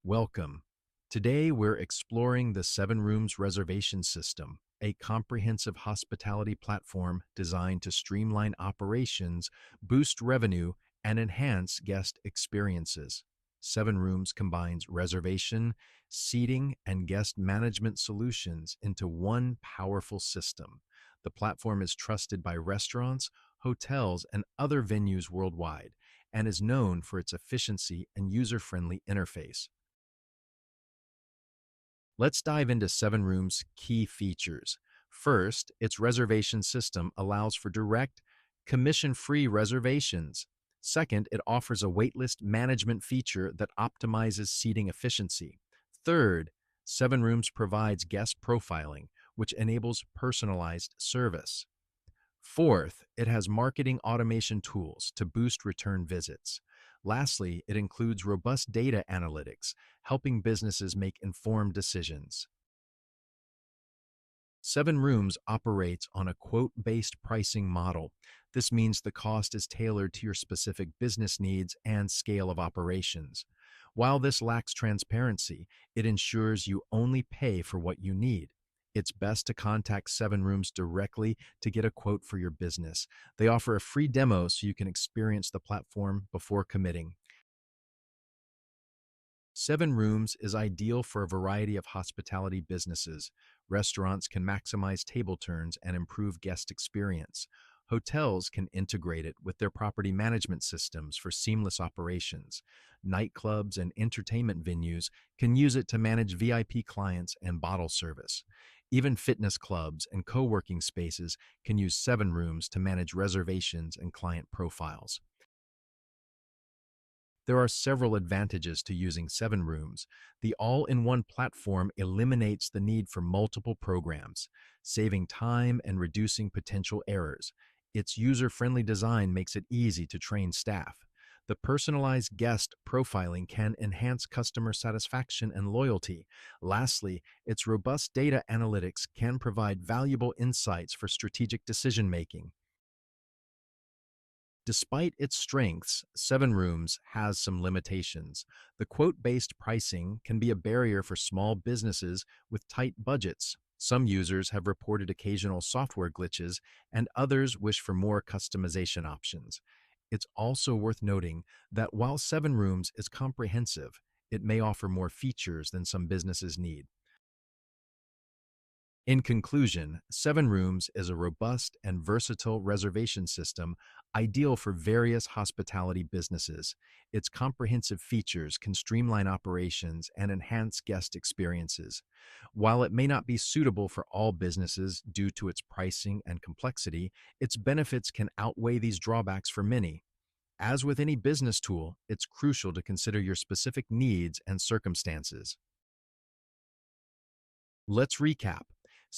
Welcome. Today we're exploring the Seven Rooms reservation system, a comprehensive hospitality platform designed to streamline operations, boost revenue, and enhance guest experiences. Seven Rooms combines reservation, seating, and guest management solutions into one powerful system. The platform is trusted by restaurants, hotels, and other venues worldwide, and is known for its efficiency and user-friendly interface. Let's dive into Seven Rooms' key features. First, its reservation system allows for direct, commission-free reservations. Second, it offers a waitlist management feature that optimizes seating efficiency. Third, Seven Rooms provides guest profiling, which enables personalized service. Fourth, it has marketing automation tools to boost return visits. Lastly, it includes robust data analytics, helping businesses make informed decisions. Seven Rooms operates on a quote-based pricing model. This means the cost is tailored to your specific business needs and scale of operations. While this lacks transparency, it ensures you only pay for what you need. It's best to contact Seven Rooms directly to get a quote for your business. They offer a free demo so you can experience the platform before committing. Seven Rooms is ideal for a variety of hospitality businesses. Restaurants can maximize table turns and improve guest experience. Hotels can integrate it with their property management systems for seamless operations. Nightclubs and entertainment venues can use it to manage VIP clients and bottle service. Even fitness clubs and co-working spaces can use Seven Rooms to manage reservations and client profiles. There are several advantages to using Seven Rooms. The all-in-one platform eliminates the need for multiple programs, saving time and reducing potential errors. Its user-friendly design makes it easy to train staff. The personalized guest profiling can enhance customer satisfaction and loyalty. Lastly, its robust data analytics can provide valuable insights for strategic decision-making. Despite its strengths, Seven Rooms has some limitations. The quote-based pricing can be a barrier for small businesses with tight budgets. Some users have reported occasional software glitches, and others wish for more customization options. It's also worth noting that while Seven Rooms is comprehensive, it may offer more features than some businesses need. In conclusion, Seven Rooms is a robust and versatile reservation system ideal for various hospitality businesses. Its comprehensive features can streamline operations and enhance guest experiences. While it may not be suitable for all businesses due to its pricing and complexity, its benefits can outweigh these drawbacks for many. As with any business tool, it's crucial to consider your specific needs and circumstances. Let's recap.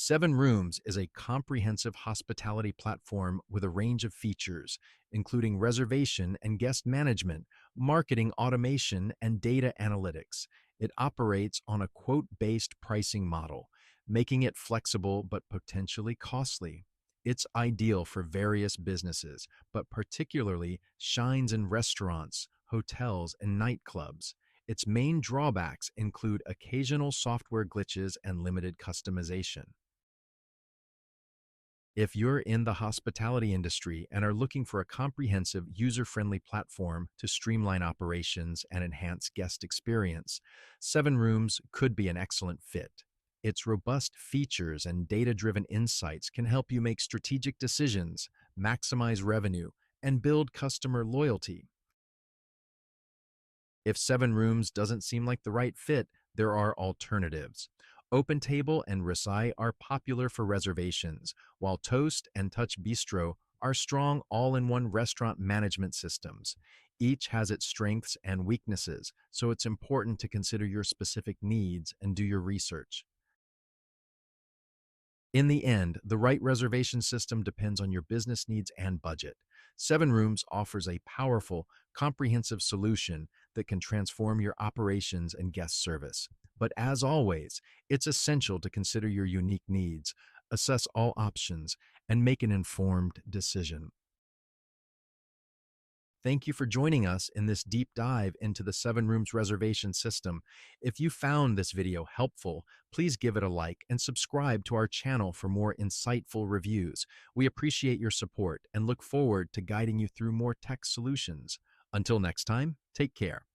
Seven Rooms is a comprehensive hospitality platform with a range of features, including reservation and guest management, marketing automation, and data analytics. It operates on a quote-based pricing model, making it flexible but potentially costly. It's ideal for various businesses, but particularly shines in restaurants, hotels, and nightclubs. Its main drawbacks include occasional software glitches and limited customization. If you're in the hospitality industry and are looking for a comprehensive, user-friendly platform to streamline operations and enhance guest experience, Seven Rooms could be an excellent fit. Its robust features and data-driven insights can help you make strategic decisions, maximize revenue, and build customer loyalty. If Seven Rooms doesn't seem like the right fit, there are alternatives. OpenTable and Resai are popular for reservations, while Toast and Touch Bistro are strong all-in-one restaurant management systems. Each has its strengths and weaknesses, so it's important to consider your specific needs and do your research. In the end, the right reservation system depends on your business needs and budget. Seven Rooms offers a powerful, comprehensive solution that can transform your operations and guest service. But as always, it's essential to consider your unique needs, assess all options, and make an informed decision. Thank you for joining us in this deep dive into the Seven Rooms reservation system. If you found this video helpful, please give it a like and subscribe to our channel for more insightful reviews. We appreciate your support and look forward to guiding you through more tech solutions. Until next time, take care.